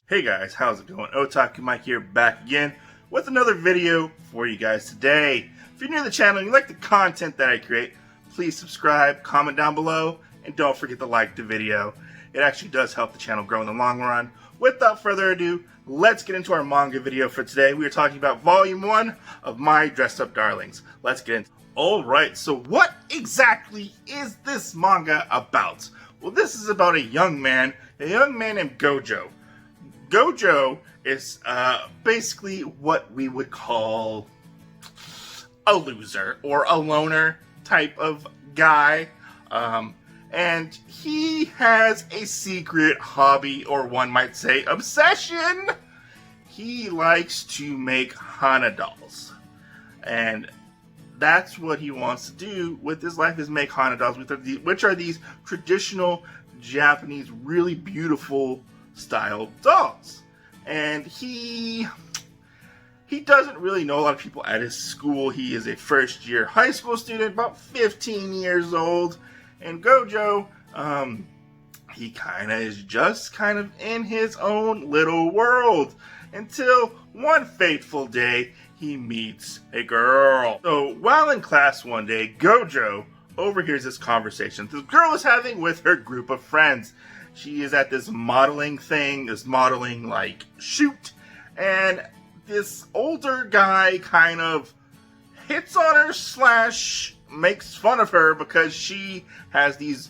Hey guys, how's it going? Otaku Mike here, back again with another video for you guys today. If you're new to the channel and you like the content that I create, please subscribe, comment down below, and don't forget to like the video. It actually does help the channel grow in the long run. Without further ado, let's get into our manga video for today. We are talking about Volume 1 of My Dressed Up Darlings. Let's get into it. Alright, so what exactly is this manga about? Well, this is about a young man named Gojou. Gojou is basically what we would call a loser or a loner type of guy. And he has a secret hobby, or one might say obsession. He likes to make Hana dolls. And that's what he wants to do with his life, is make Hana dolls, which are these traditional Japanese, really beautiful style dolls. And he doesn't really know a lot of people at his school. He is a first year high school student, about 15 years old. And Gojou, he is just in his own little world until one fateful day he meets a girl. So while in class one day, Gojou overhears this conversation this girl is having with her group of friends. She is at this modeling thing, this modeling shoot, and this older guy kind of hits on her / makes fun of her because she has these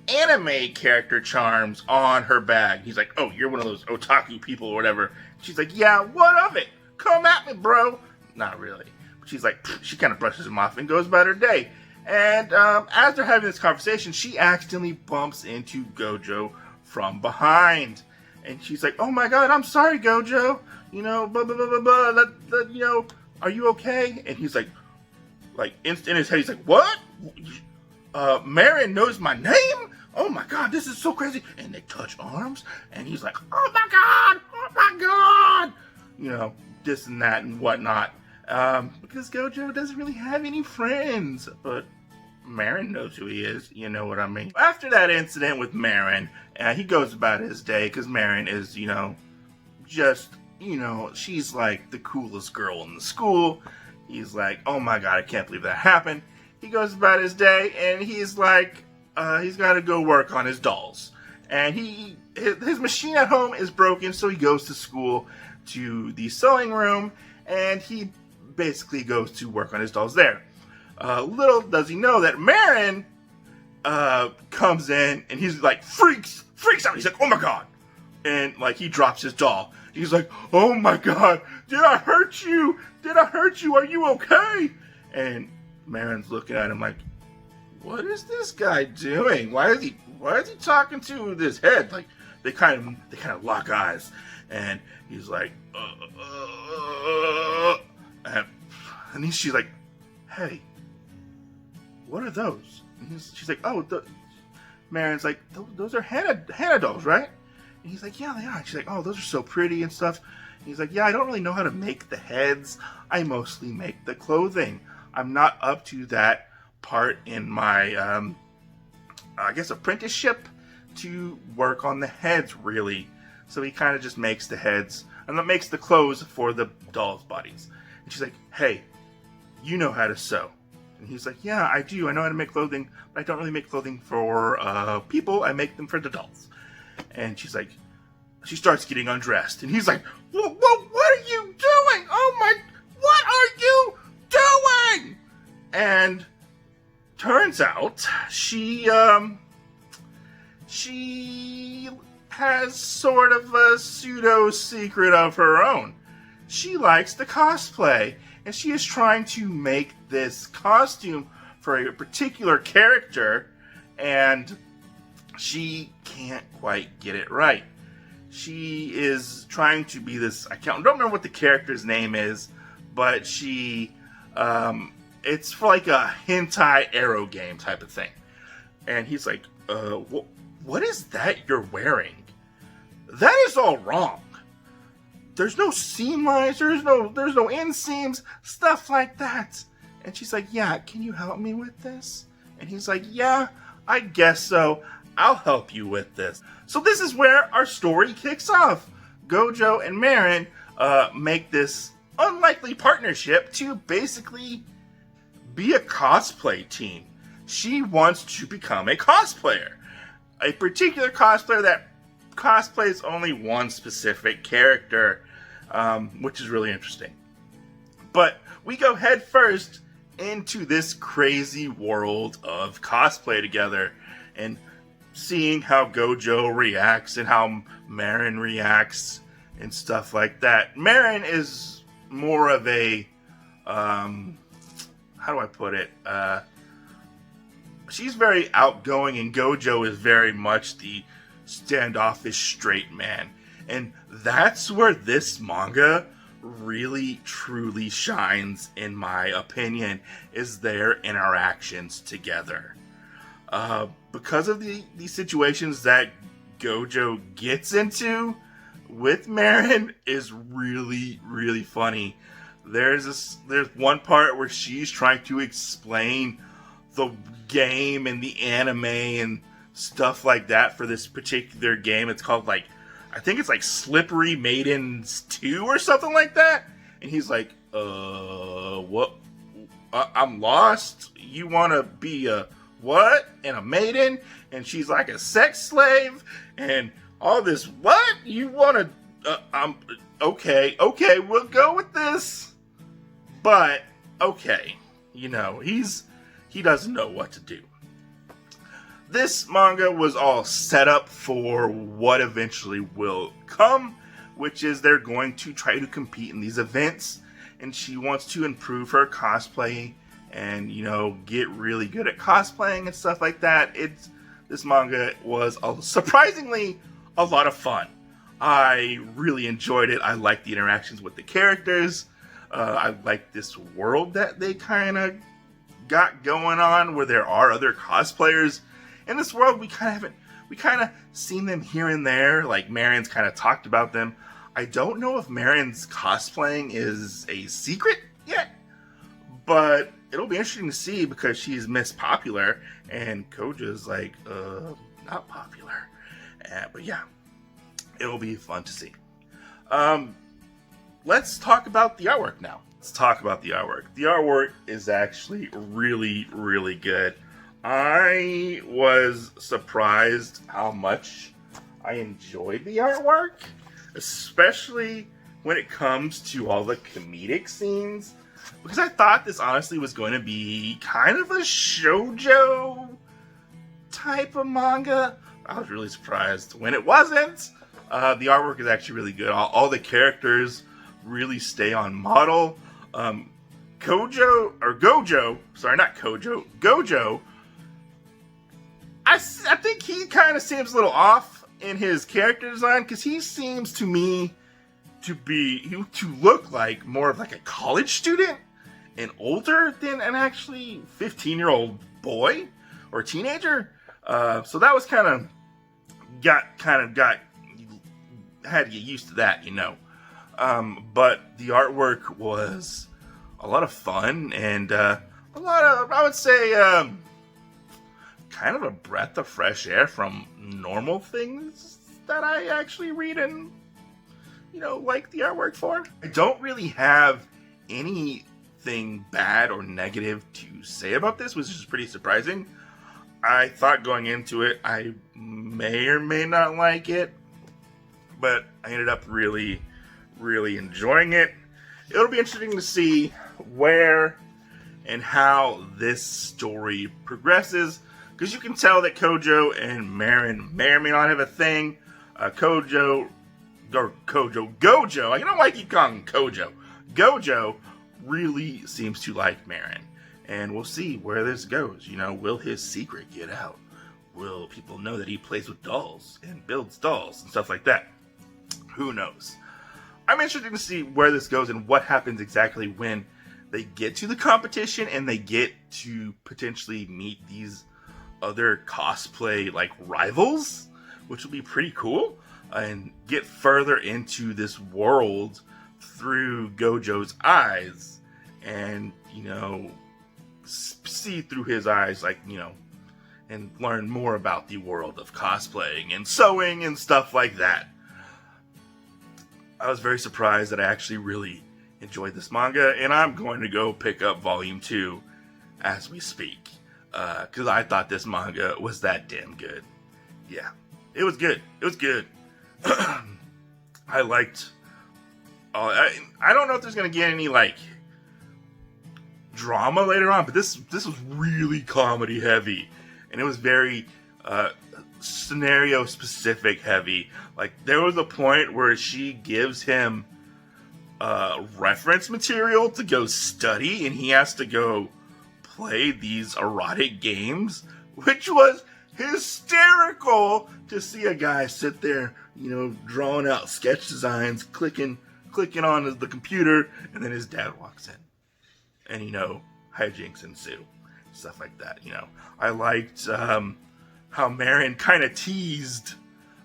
anime character charms on her bag. He's like, "Oh, you're one of those otaku people or whatever." She's like, "Yeah, what of it? Come at me, bro." Not really. But she's like, she kind of brushes him off and goes about her day. And as they're having this conversation, she accidentally bumps into Gojou from behind. And she's like, "Oh my god, I'm sorry, Gojou. You know, blah, blah, blah, blah, blah, you know, are you okay?" And he's like in his head, he's like, "What? Marin knows my name? Oh my god, this is so crazy." And they touch arms, and he's like, "Oh my god, oh my god." You know, this and that and whatnot. Because Gojou doesn't really have any friends, but Marin knows who he is, you know what I mean. After that incident with Marin, he goes about his day, because Marin is, she's like the coolest girl in the school. He's like, "Oh my god, I can't believe that happened." He goes about his day, and he's like, he's got to go work on his dolls. And his machine at home is broken, so he goes to school, to the sewing room, and he basically goes to work on his dolls there. Little does he know that Marin comes in, and he's like, freaks out. He's like, "Oh my god." And he drops his doll. He's like, "Oh my god, did I hurt you? Did I hurt you? Are you okay?" And Marin's looking at him like, what is this guy doing? Why is he talking to this head? They kind of lock eyes, and he's like, and she's like, "Hey, what are those?" And she's like, "Oh, Marin's like, those are Hana dolls, right?" And he's like, "Yeah, they are." And she's like, "Oh, those are so pretty and stuff." And he's like, "Yeah, I don't really know how to make the heads. I mostly make the clothing. I'm not up to that part in my, I guess, apprenticeship to work on the heads, really." So he kind of just makes the heads, and then makes the clothes for the dolls' bodies. And she's like, "Hey, you know how to sew." And he's like, "Yeah, I do. I know how to make clothing, but I don't really make clothing for people. I make them for the dolls." And she's like, she starts getting undressed, and he's like, "What are you doing? Oh my, what are you doing?" And turns out she has sort of a pseudo secret of her own. She likes to cosplay, and she is trying to make this costume for a particular character, and she can't quite get it right. She is trying to be this, I don't remember what the character's name is, but she, it's for a hentai arrow game type of thing. And he's like, what is that you're wearing? That is all wrong. There's no seam lines, there's no inseams, stuff like that. And she's like, "Yeah, can you help me with this?" And he's like, "Yeah, I guess so. I'll help you with this." So this is where our story kicks off. Gojou and Marin make this unlikely partnership to basically be a cosplay team. She wants to become a cosplayer. A particular cosplayer that cosplays only one specific character, which is really interesting. But we go head first into this crazy world of cosplay together and seeing how Gojou reacts and how Marin reacts and stuff like that. Marin is more of a, how do I put it? She's very outgoing, and Gojou is very much the standoffish straight man. And that's where this manga really truly shines, in my opinion, is their interactions together. Because of the situations that Gojou gets into with Marin is really, really funny. There's one part where she's trying to explain the game and the anime and stuff like that for this particular game. It's called, like, I think it's like Slippery Maidens 2 or something like that. And he's like, what? I'm lost. You want to be a what? And a maiden? And she's like a sex slave? And all this, what? You want to, okay, we'll go with this. But, okay, you know, he doesn't know what to do. This manga was all set up for what eventually will come, which is they're going to try to compete in these events, and she wants to improve her cosplay and, you know, get really good at cosplaying and stuff like that. This manga was surprisingly a lot of fun. I really enjoyed it. I liked the interactions with the characters. I liked this world that they kind of got going on, where there are other cosplayers in this world. We kind of seen them here and there. Like, Marin's kind of talked about them. I don't know if Marin's cosplaying is a secret yet, but it'll be interesting to see, because she's Miss Popular and Gojou's like, not popular. But yeah, it'll be fun to see. Let's talk about the artwork now. Let's talk about the artwork. The artwork is actually really, really good. I was surprised how much I enjoyed the artwork, especially when it comes to all the comedic scenes, because I thought this honestly was going to be kind of a shoujo type of manga. I was really surprised when it wasn't. The artwork is actually really good. All the characters really stay on model. Gojou, I think he kind of seems a little off in his character design, because he seems to me to look like more of like a college student and older than an actually 15-year-old boy or teenager. So that was had to get used to that, you know. But the artwork was a lot of fun and a lot of, I would say, kind of a breath of fresh air from normal things that I actually read and, you know, like the artwork for. I don't really have anything bad or negative to say about this, which is pretty surprising. I thought going into it I may or may not like it, but I ended up really, really enjoying it. It'll be interesting to see where and how this story progresses, because you can tell that Gojou and Marin may or may not have a thing. Gojou, I don't like keep calling him Gojou. Gojou really seems to like Marin, and we'll see where this goes. You know, will his secret get out? Will people know that he plays with dolls and builds dolls and stuff like that? Who knows? I'm interested to see where this goes and what happens exactly when they get to the competition and they get to potentially meet these other cosplay like rivals, which will be pretty cool, and get further into this world through Gojou's eyes, and, you know, see through his eyes, like, you know, and learn more about the world of cosplaying and sewing and stuff like that. I was very surprised that I actually really enjoyed this manga, and I'm going to go pick up volume 2 as we speak, because I thought this manga was that damn good. Yeah, it was good. It was good. I liked. I don't know if there's gonna get any like drama later on, but this was really comedy heavy, and it was very scenario specific heavy. Like there was a point where she gives him reference material to go study, and he has to go play these erotic games, which was hysterical to see a guy sit there, you know, drawing out sketch designs, clicking on the computer, and then his dad walks in, and you know, hijinks ensue, stuff like that. You know, I liked how Marin kind of teased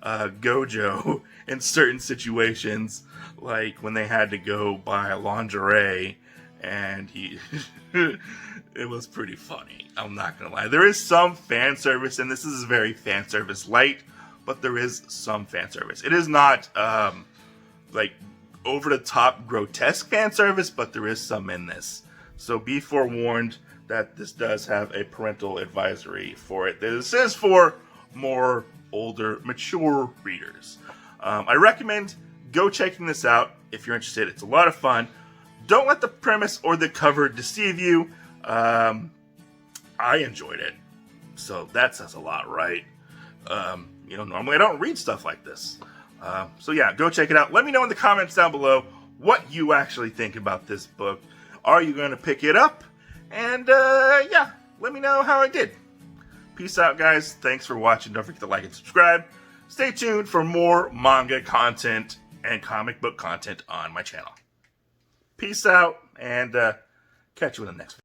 Gojou in certain situations, like when they had to go buy lingerie, and he it was pretty funny. I'm not gonna lie. There is some fan service, and this is very fan service light, but there is some fan service. It is not like over the top grotesque fan service, but there is some in this. So be forewarned that this does have a parental advisory for it. This is for more older, mature readers. I recommend go checking this out if you're interested. It's a lot of fun. Don't let the premise or the cover deceive you. I enjoyed it, so that says a lot, right? You know, normally I don't read stuff like this. So yeah, go check it out. Let me know in the comments down below what you actually think about this book. Are you going to pick it up? And yeah, let me know how I did. Peace out, guys. Thanks for watching. Don't forget to like and subscribe. Stay tuned for more manga content and comic book content on my channel. Peace out, and catch you in the next video.